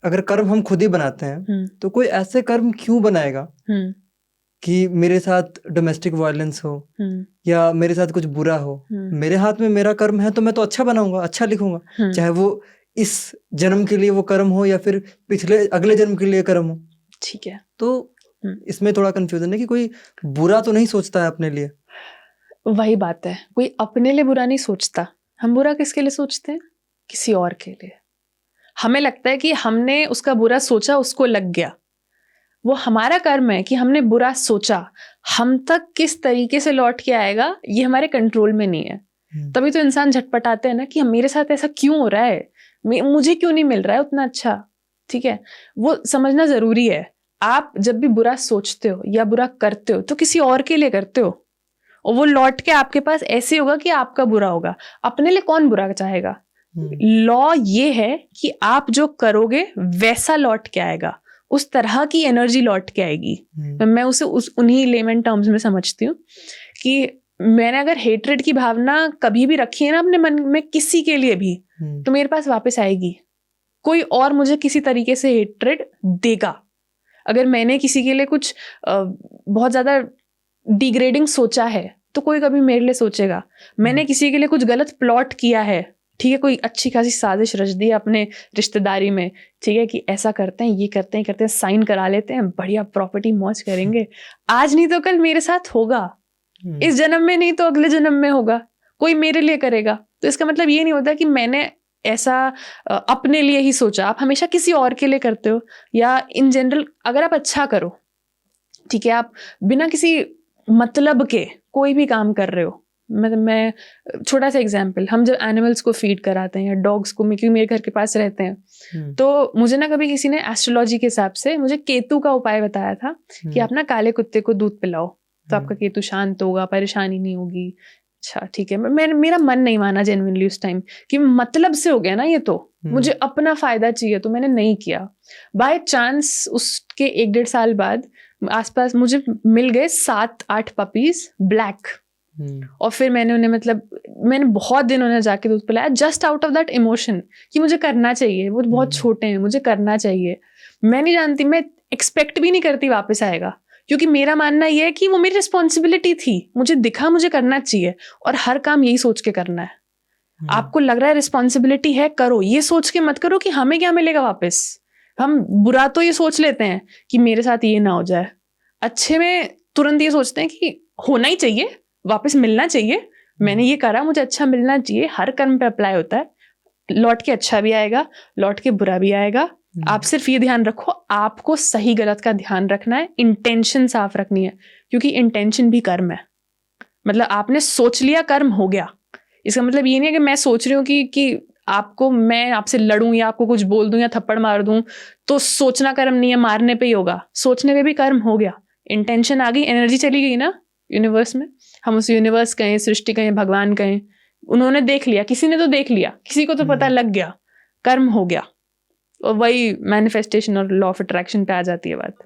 अगर कर्म हम खुद ही बनाते हैं तो कोई ऐसे कर्म क्यों बनाएगा कि मेरे साथ डोमेस्टिक वायलेंस हो या मेरे साथ कुछ बुरा हो। मेरे हाथ में मेरा कर्म है तो मैं तो अच्छा बनाऊंगा, अच्छा लिखूंगा, चाहे वो इस जन्म के लिए वो कर्म हो या फिर पिछले अगले जन्म के लिए कर्म हो। ठीक है, तो इसमें थोड़ा कंफ्यूजन है कि कोई बुरा तो नहीं सोचता है अपने लिए। वही बात है, कोई अपने लिए बुरा नहीं सोचता। हम बुरा किसके लिए सोचते हैं? किसी और के लिए। हमें लगता है कि हमने उसका बुरा सोचा, उसको लग गया। वो हमारा कर्म है कि हमने बुरा सोचा। हम तक किस तरीके से लौट के आएगा ये हमारे कंट्रोल में नहीं है। तभी तो इंसान झटपटाते हैं ना कि मेरे साथ ऐसा क्यों हो रहा है, मुझे क्यों नहीं मिल रहा है उतना अच्छा। ठीक है, वो समझना जरूरी है। आप जब भी बुरा सोचते हो या बुरा करते हो तो किसी और के लिए करते हो, और वो लौट के आपके पास ऐसे होगा कि आपका बुरा होगा। अपने लिए कौन बुरा चाहेगा? लॉ ये है कि आप जो करोगे वैसा लौट के आएगा, उस तरह की एनर्जी लौट के आएगी। मैं उसे उन्हीं लेमन टर्म्स में समझती हूँ कि मैंने अगर हेट्रेड की भावना कभी भी रखी है ना अपने मन में किसी के लिए भी, तो मेरे पास वापस आएगी। कोई और मुझे किसी तरीके से हेट्रेड देगा। अगर मैंने किसी के लिए कुछ बहुत ज्यादा डिग्रेडिंग सोचा है तो कोई कभी मेरे लिए सोचेगा। मैंने किसी के लिए कुछ गलत प्लॉट किया है, ठीक है, कोई अच्छी खासी साजिश रच दी है अपने रिश्तेदारी में, ठीक है, कि ऐसा करते हैं, ये करते हैं, करते हैं, साइन करा लेते हैं, बढ़िया प्रॉपर्टी मौज करेंगे, आज नहीं तो कल मेरे साथ होगा, इस जन्म में नहीं तो अगले जन्म में होगा, कोई मेरे लिए करेगा। तो इसका मतलब ये नहीं होता कि मैंने ऐसा अपने लिए ही सोचा। आप हमेशा किसी और के लिए करते हो, या इन जनरल अगर आप अच्छा करो, ठीक है, आप बिना किसी मतलब के कोई भी काम कर रहे हो। मैं छोटा सा एग्जांपल, हम जब एनिमल्स को फीड कराते हैं या डॉग्स को, क्योंकि मेरे घर के पास रहते हैं, तो मुझे ना कभी किसी ने एस्ट्रोलॉजी के हिसाब से मुझे केतु का उपाय बताया था कि आप ना काले कुत्ते को दूध पिलाओ तो आपका केतु शांत होगा, परेशानी नहीं होगी। अच्छा ठीक है, मेरा मन नहीं माना जेन्युइनली उस टाइम कि मतलब से हो गया ना ये, तो मुझे अपना फायदा चाहिए, तो मैंने नहीं किया। बाय चांस उसके 1-1.5 साल बाद आसपास मुझे मिल गए 7-8 पपीज ब्लैक, और फिर मैंने उन्हें मैंने बहुत दिन उन्हें जाके दूध पिलाया, just out of that emotion कि मुझे करना चाहिए, वो बहुत छोटे हैं, मुझे करना चाहिए। मैं नहीं जानती, मैं एक्सपेक्ट भी नहीं करती वापस आएगा, क्योंकि मेरा मानना यह है कि वो मेरी रिस्पॉन्सिबिलिटी थी, मुझे दिखा मुझे करना चाहिए, और हर काम यही सोच के करना है। आपको लग रहा है रिस्पॉन्सिबिलिटी है, करो, ये सोच के मत करो कि हमें क्या मिलेगा वापस। हम बुरा तो ये सोच लेते हैं कि मेरे साथ ये ना हो जाए, अच्छे में तुरंत ये सोचते हैं कि होना ही चाहिए, वापस मिलना चाहिए, मैंने ये करा, मुझे अच्छा मिलना चाहिए। हर कर्म पे अप्लाई होता है, लौट के अच्छा भी आएगा, लौट के बुरा भी आएगा। आप सिर्फ ये ध्यान रखो, आपको सही गलत का ध्यान रखना है, इंटेंशन साफ रखनी है, क्योंकि इंटेंशन भी कर्म है। मतलब आपने सोच लिया, कर्म हो गया। इसका मतलब ये नहीं है कि मैं सोच रही हूँ कि मैं आपसे लड़ूं या आपको कुछ बोल दूं या थप्पड़ मार दूं तो सोचना कर्म नहीं है, मारने पे ही होगा। सोचने पे भी कर्म हो गया, इंटेंशन आ गई, एनर्जी चली गई ना यूनिवर्स में। हम उस यूनिवर्स कहें, सृष्टि कहें, भगवान कहें, उन्होंने देख लिया, किसी ने तो देख लिया, किसी को तो पता लग गया, कर्म हो गया। और वही मैनिफेस्टेशन और लॉ ऑफ अट्रैक्शन पे आ जाती है बात।